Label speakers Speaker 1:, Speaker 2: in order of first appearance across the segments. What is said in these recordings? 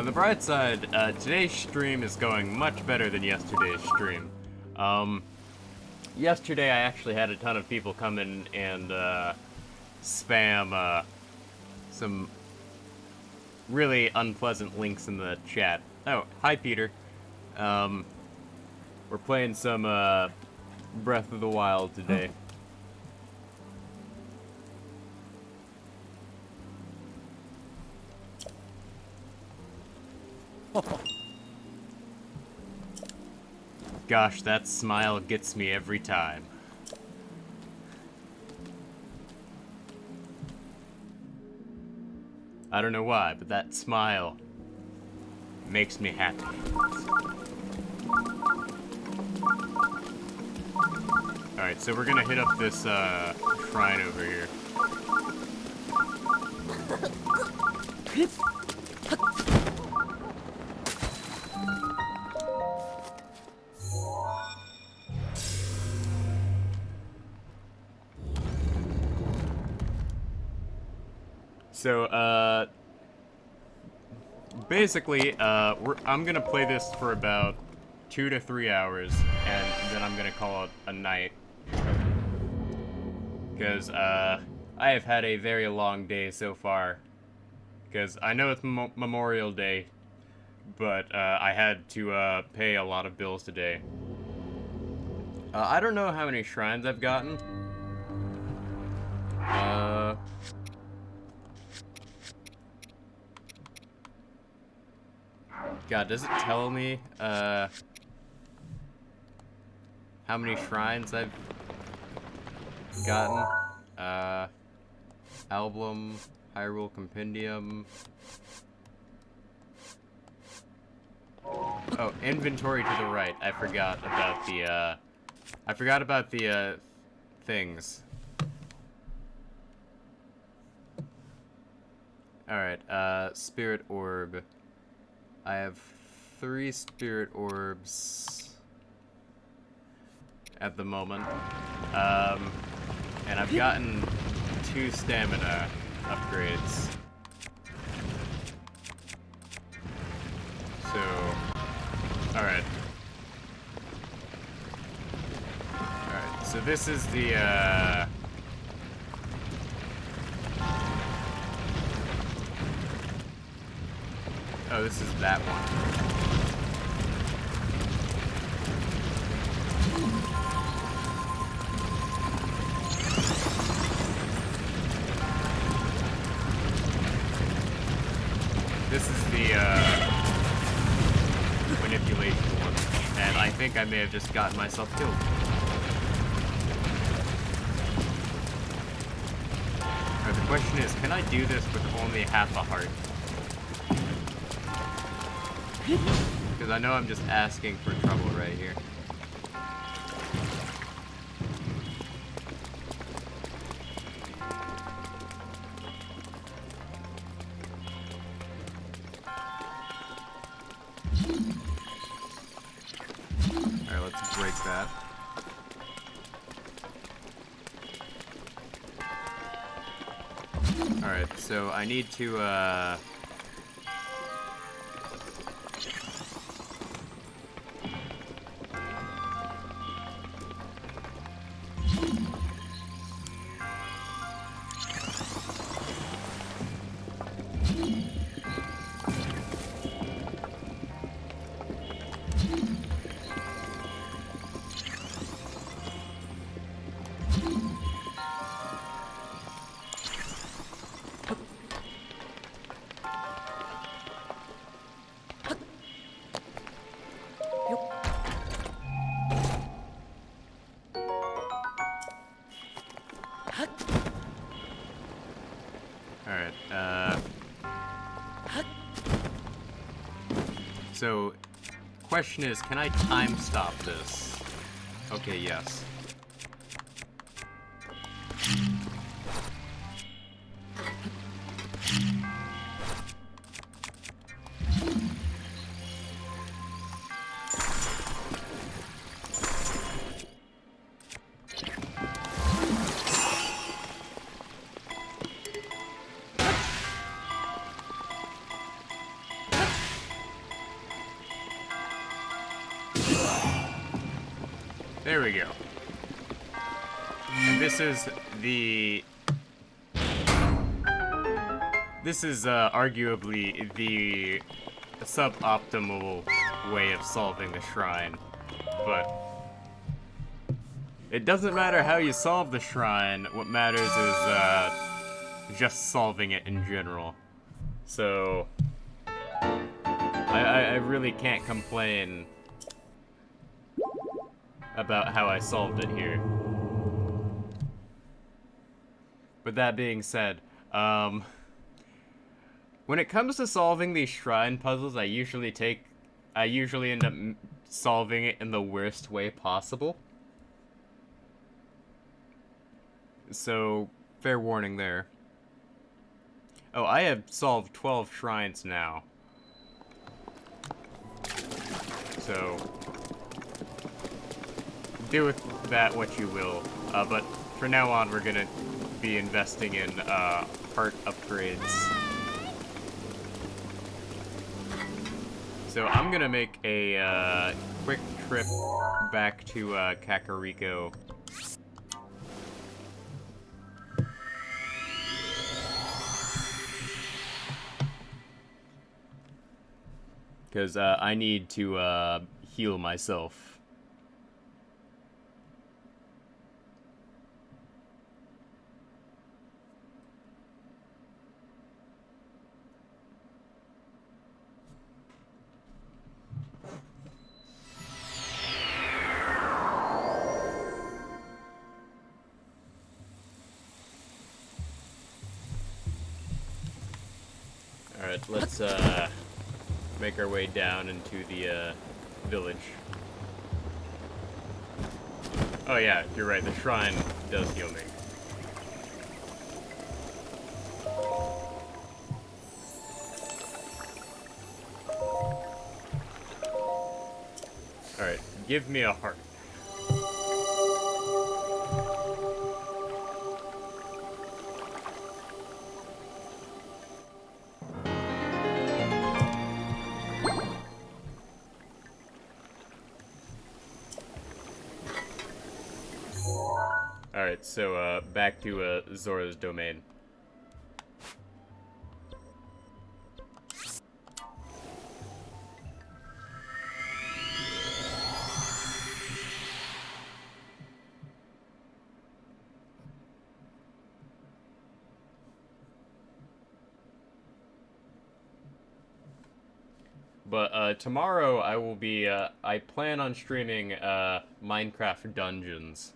Speaker 1: the bright side, today's stream is going much better than yesterday's stream. Yesterday I actually had a ton of people come in and spam some really unpleasant links in the chat. Oh, hi Peter. We're playing some Breath of the Wild today. Gosh, that smile gets me every time. I don't know why, but that smile makes me happy. Alright, so we're gonna hit up this shrine over here. So, basically, I'm gonna play this for about 2 to 3 hours, and then I'm gonna call it a night. Because, I have had a very long day so far. Because I know it's Memorial Day, but, I had to, pay a lot of bills today. I don't know how many shrines I've gotten. God, does it tell me, how many shrines I've gotten? Album, Hyrule Compendium. Oh, inventory to the right. I forgot about the, things. Alright, Spirit Orb. I have 3 Spirit Orbs at the moment. And I've gotten 2 stamina upgrades. So, alright. Alright, so this is the, oh, this is that one. This is the, manipulation one. And I think I may have just gotten myself killed. Alright, the question is, can I do this with only half a heart? Because I know I'm just asking for trouble right here. Alright, let's break that. Alright, so I need to, so, question is, can I time stop this? Okay, yes. There we go. And this is the... This is arguably the suboptimal way of solving the shrine. But it doesn't matter how you solve the shrine, what matters is just solving it in general. So I really can't complain about how I solved it here. With that being said, when it comes to solving these shrine puzzles, I usually end up solving it in the worst way possible. So, fair warning there. Oh, I have solved 12 shrines now. So, do with that what you will. But for now on, we're gonna be investing in heart upgrades. So I'm gonna make a quick trip back to Kakariko. Because I need to heal myself. Alright, let's make our way down into the village. Oh yeah, you're right, the shrine does heal me. Alright, give me a heart. Alright, so back to Zora's domain. But tomorrow I will be I plan on streaming Minecraft Dungeons.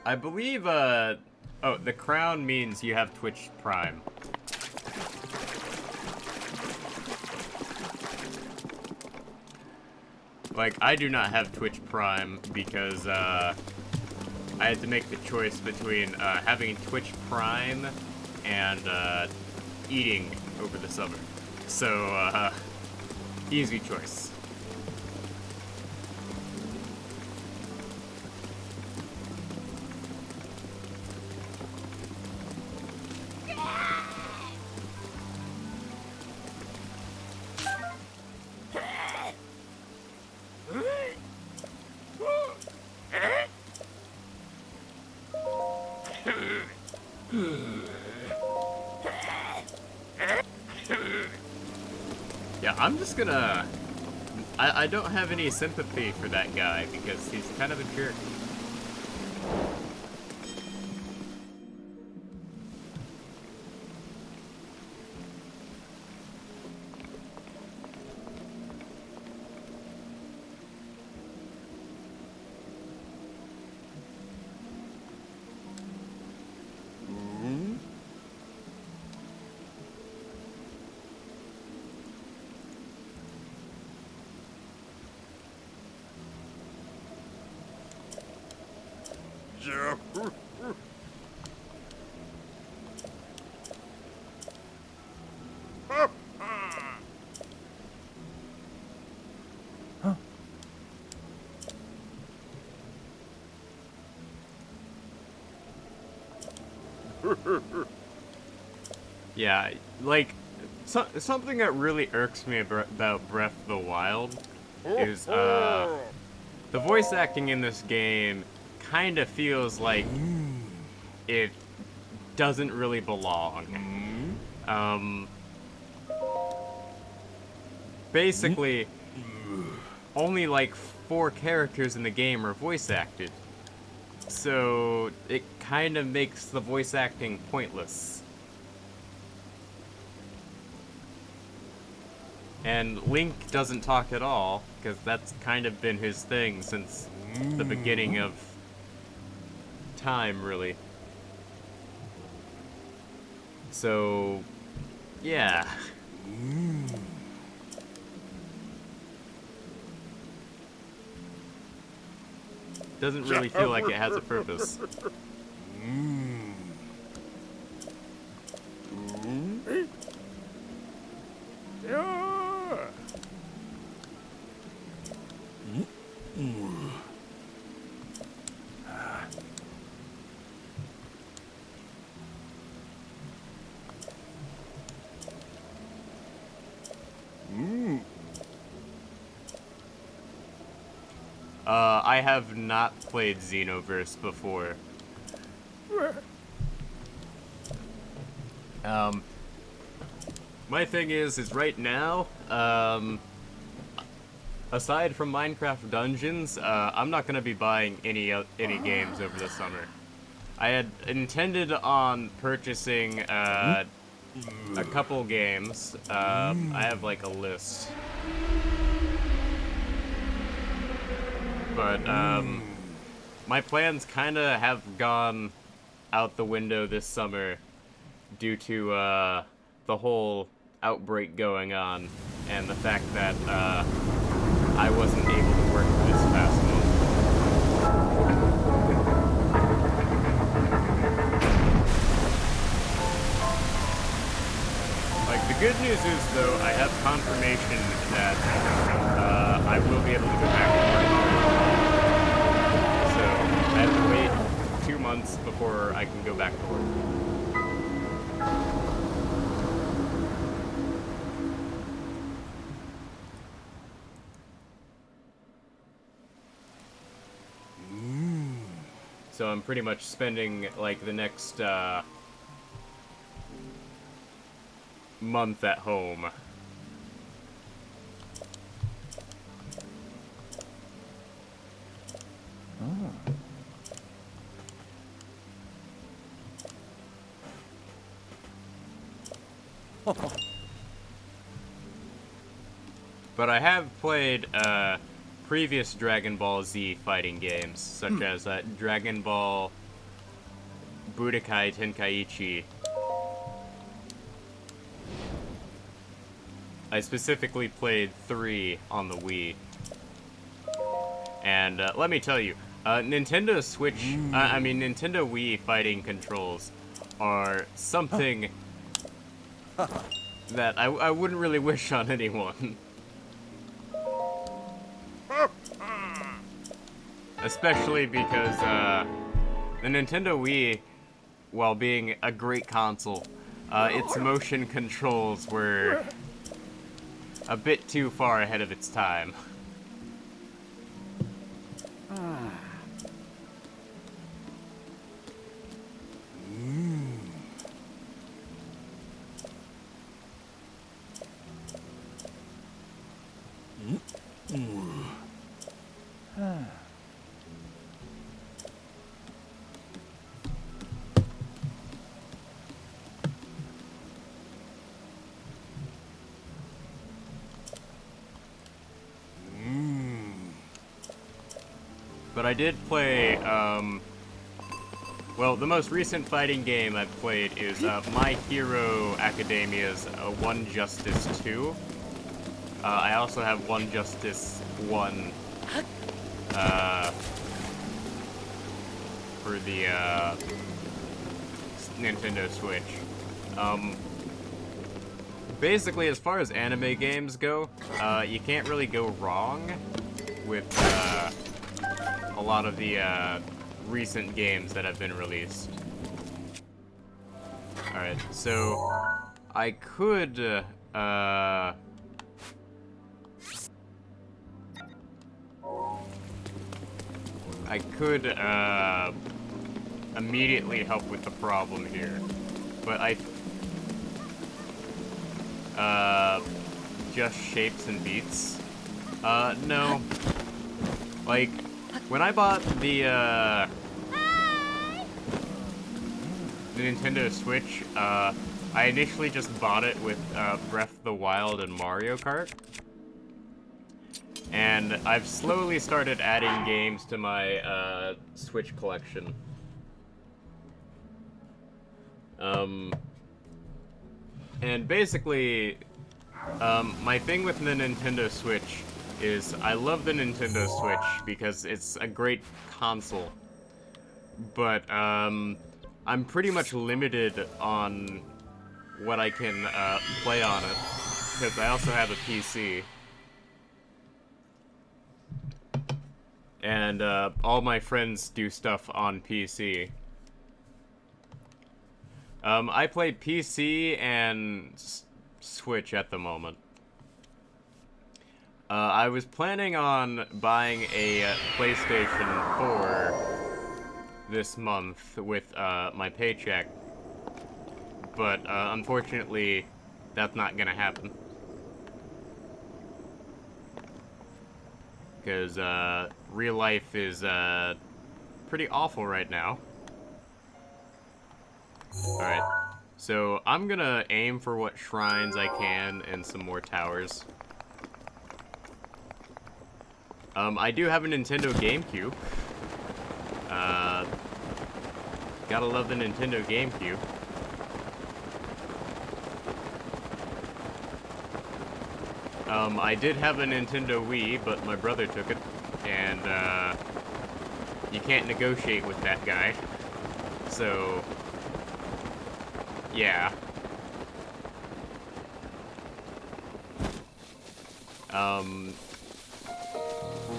Speaker 1: I believe, oh, the crown means you have Twitch Prime. Like, I do not have Twitch Prime because, I had to make the choice between, having Twitch Prime and, eating over the summer. So, easy choice. Yeah, I'm just gonna... I don't have any sympathy for that guy because he's kind of a jerk. Yeah, like, Something that really irks me about Breath of the Wild is the voice acting in this game kind of feels like it doesn't really belong. Basically, only like 4 characters in the game are voice acted. So it kind of makes the voice acting pointless. And Link doesn't talk at all, because that's kind of been his thing since the beginning of time, really. So, yeah. Doesn't really feel like it has a purpose. I have not played Xenoverse before. My thing is right now, aside from Minecraft Dungeons, I'm not gonna be buying any games over the summer. I had intended on purchasing a couple games. I have like a list. But, my plans kind of have gone out the window this summer due to, the whole outbreak going on and the fact that, I wasn't able to work this past month. Like, the good news is, though, I have confirmation that, I will be able to go back to work. I have to wait 2 months before I can go back to work. So I'm pretty much spending, like, the next, month at home. But I have played previous Dragon Ball Z fighting games, such as Dragon Ball Budokai Tenkaichi. I specifically played 3 on the Wii. And let me tell you, Nintendo Wii fighting controls are something that I wouldn't really wish on anyone. Especially because the Nintendo Wii, while being a great console, its motion controls were a bit too far ahead of its time. But I did play, well, the most recent fighting game I've played is My Hero Academia's One Justice 2. I also have One Justice 1 for the Nintendo Switch. Basically, as far as anime games go, you can't really go wrong with a lot of the recent games that have been released. Alright, so I could I could, immediately help with the problem here. But just shapes and beats? No. Like, when I bought the Nintendo Switch, I initially just bought it with, Breath of the Wild and Mario Kart. And I've slowly started adding games to my, Switch collection. And basically, my thing with the Nintendo Switch is I love the Nintendo Switch because it's a great console. But, I'm pretty much limited on what I can, play on it. Because I also have a PC. And, all my friends do stuff on PC. I play PC and Switch at the moment. I was planning on buying a PlayStation 4 this month with, my paycheck. But, unfortunately, that's not gonna happen. Because, real life is, pretty awful right now. Alright, so I'm gonna aim for what shrines I can and some more towers. I do have a Nintendo GameCube. Gotta love the Nintendo GameCube. I did have a Nintendo Wii, but my brother took it, and, you can't negotiate with that guy. So, yeah.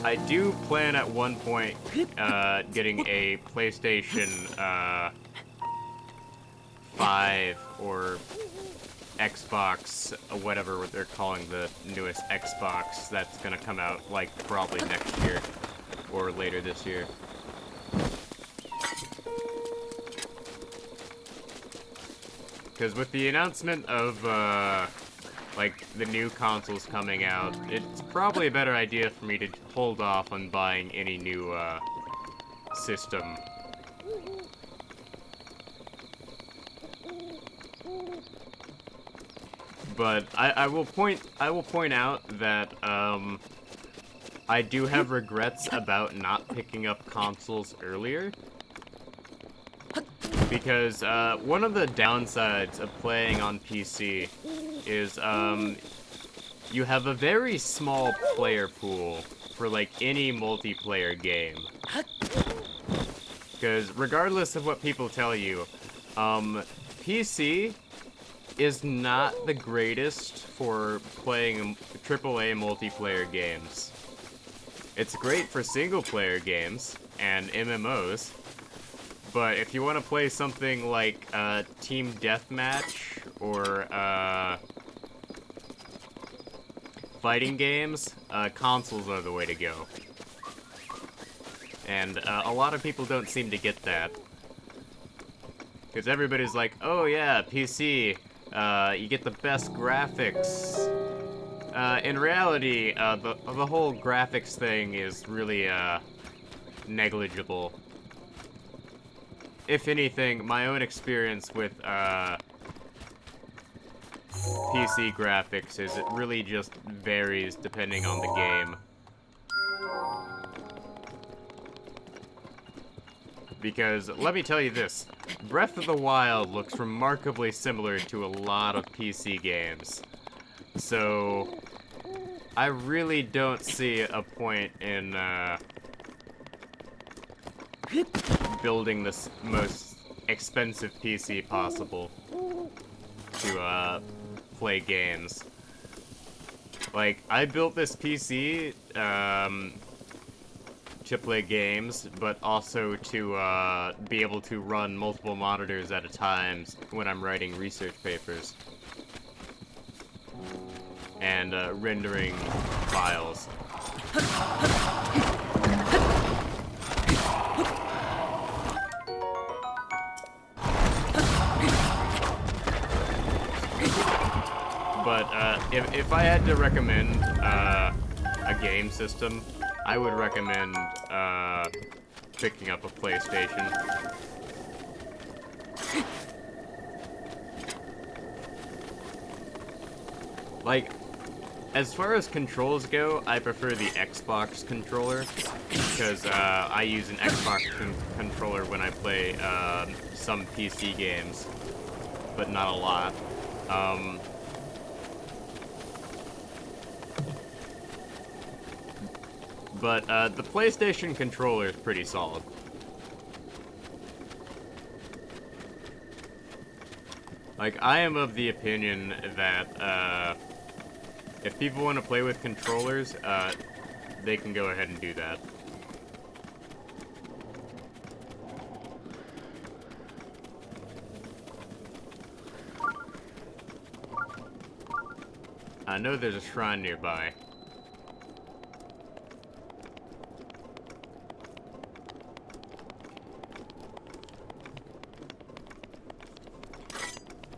Speaker 1: I do plan at one point, getting a PlayStation, 5 or Xbox, whatever they're calling the newest Xbox that's gonna come out, like, probably next year or later this year. Because with the announcement of, like, the new consoles coming out, it's probably a better idea for me to hold off on buying any new, system. But I will point out that, I do have regrets about not picking up consoles earlier. Because, one of the downsides of playing on PC is, you have a very small player pool for, like, any multiplayer game. Because regardless of what people tell you, PC is not the greatest for playing AAA multiplayer games. It's great for single-player games and MMOs, but if you want to play something like Team Deathmatch or fighting games, consoles are the way to go. And a lot of people don't seem to get that. Because everybody's like, oh yeah, PC, you get the best graphics. In reality, the whole graphics thing is really, negligible. If anything, my own experience with, PC graphics is it really just varies depending on the game. Because, let me tell you this, Breath of the Wild looks remarkably similar to a lot of PC games. So, I really don't see a point in, building the most expensive PC possible to, play games. Like, I built this PC, to play games, but also to, be able to run multiple monitors at a time when I'm writing research papers. and rendering files. But if I had to recommend a game system, I would recommend picking up a PlayStation. Like, as far as controls go, I prefer the Xbox controller, because I use an Xbox controller when I play some PC games, but not a lot. But the PlayStation controller is pretty solid. Like, I am of the opinion that if people want to play with controllers, they can go ahead and do that. I know there's a shrine nearby.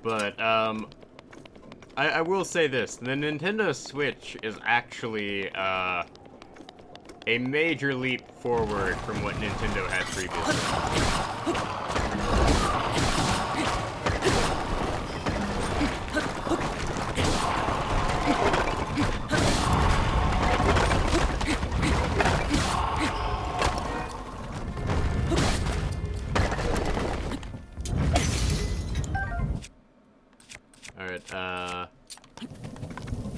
Speaker 1: But, I will say this, the Nintendo Switch is actually, a major leap forward from what Nintendo had previously. Alright,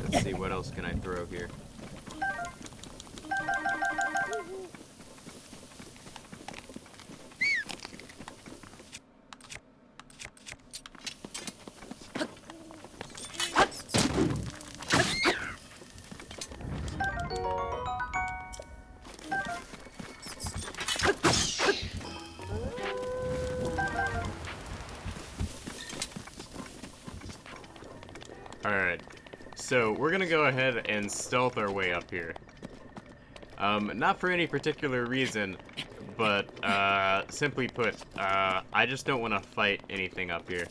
Speaker 1: let's see, what else can I throw here? Alright, so we're gonna go ahead and stealth our way up here. Not for any particular reason, but, simply put, I just don't want to fight anything up here.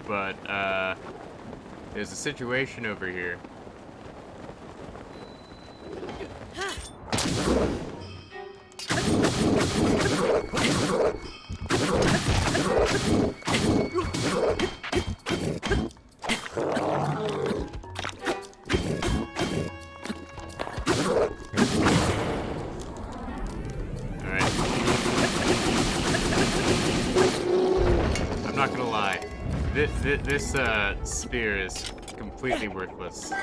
Speaker 1: But, there's a situation over here. Alright. I'm not gonna lie. This spear is completely worthless.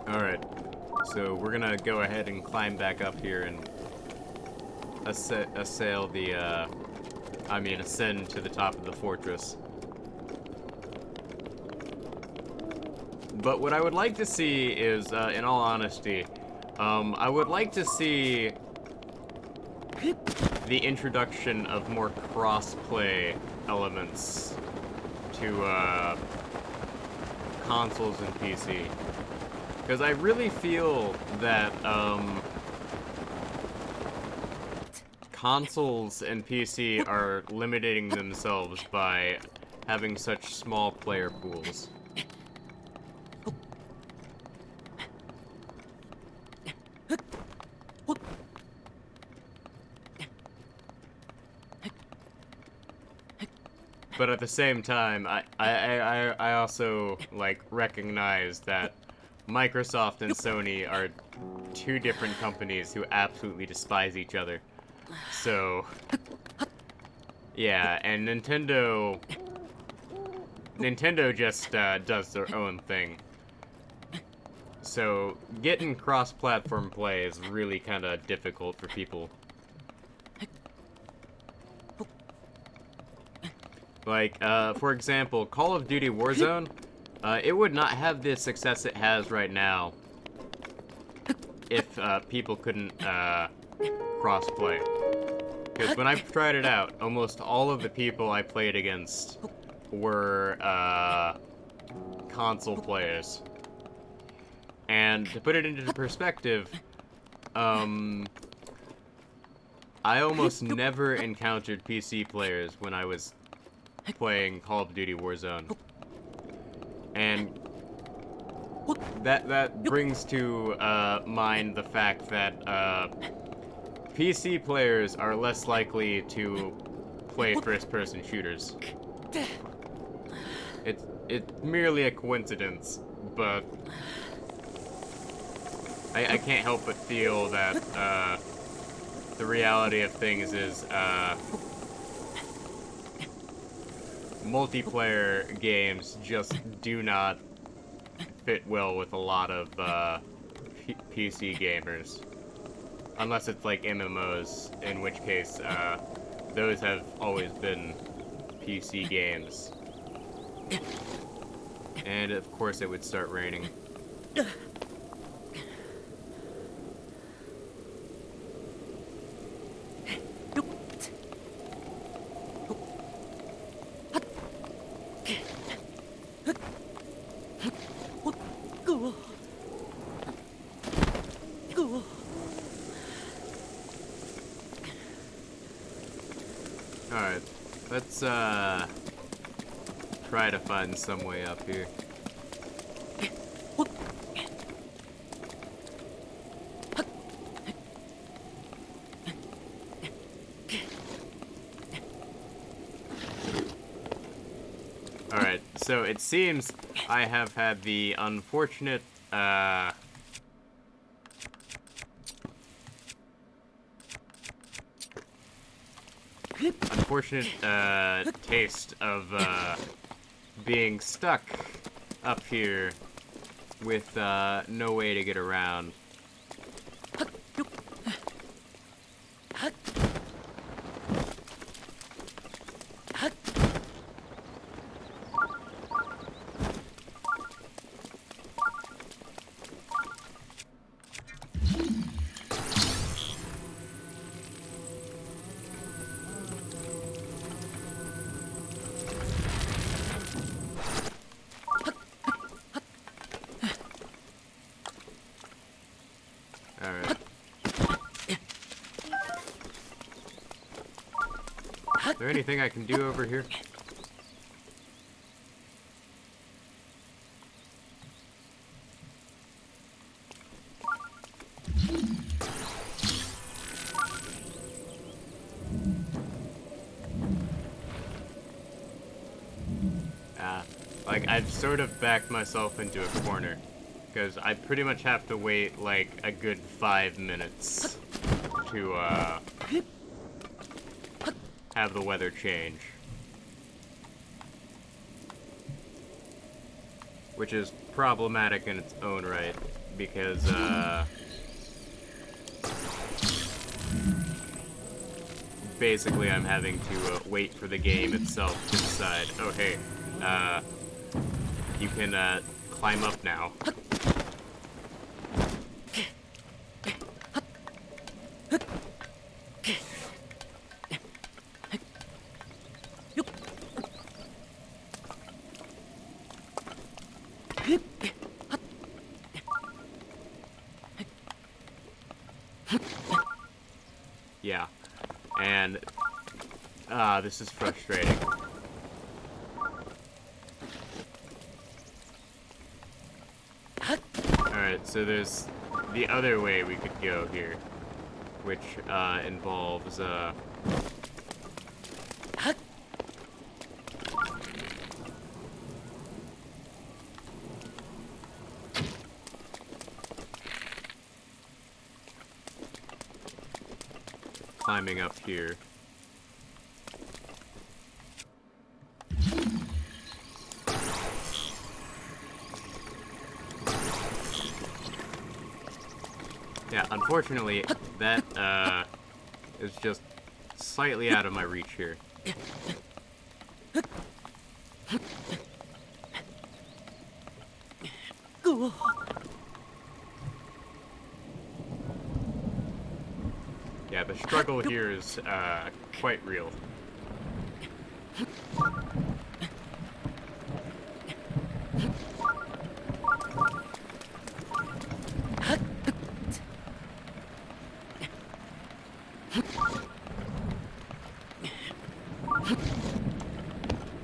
Speaker 1: Alright, so we're gonna go ahead and climb back up here and assail the, ascend to the top of the fortress. But what I would like to see is, in all honesty, I would like to see the introduction of more cross-play elements to, consoles and PC. Because I really feel that, consoles and PC are limiting themselves by having such small player pools. But at the same time, I also, like, recognize that Microsoft and Sony are two different companies who absolutely despise each other. So, yeah, and Nintendo just does their own thing. So, getting cross-platform play is really kind of difficult for people. Like, for example, Call of Duty Warzone, it would not have the success it has right now if people couldn't cross-play. Because when I tried it out, almost all of the people I played against were console players. And to put it into perspective, I almost never encountered PC players when I was playing Call of Duty Warzone. And that brings to mind the fact that PC players are less likely to play first-person shooters. It's merely a coincidence, but I can't help but feel that the reality of things is multiplayer games just do not fit well with a lot of PC gamers. Unless it's like MMOs, in which case those have always been PC games. And of course it would start raining. Alright, let's try to find some way up here. Alright, so it seems I have had the unfortunate taste of being stuck up here with no way to get around. Alright. Is there anything I can do over here? Like, I've sort of backed myself into a corner. Because I pretty much have to wait, like, a good 5 minutes to, have the weather change. Which is problematic in its own right, because, basically I'm having to, wait for the game itself to decide, oh, hey, you can, climb up now. Yeah, and, this is frustrating. Alright, so there's the other way we could go here, which, involves, climbing up here. Yeah, unfortunately, that, is just slightly out of my reach here. Yeah, the struggle here is, quite real.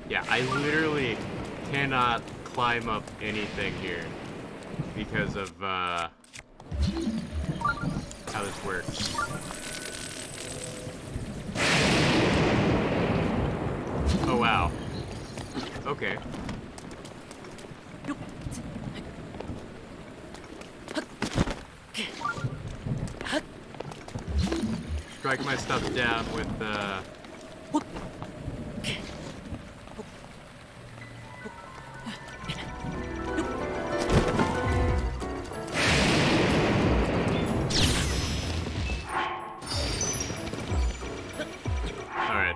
Speaker 1: Yeah, I literally cannot climb up anything here because of, how this works. Oh, wow. Okay. Strike my stuff down with, Alright,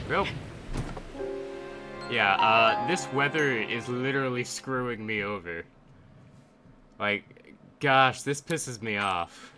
Speaker 1: Nope. Yeah, this weather is literally screwing me over. Like, gosh, this pisses me off.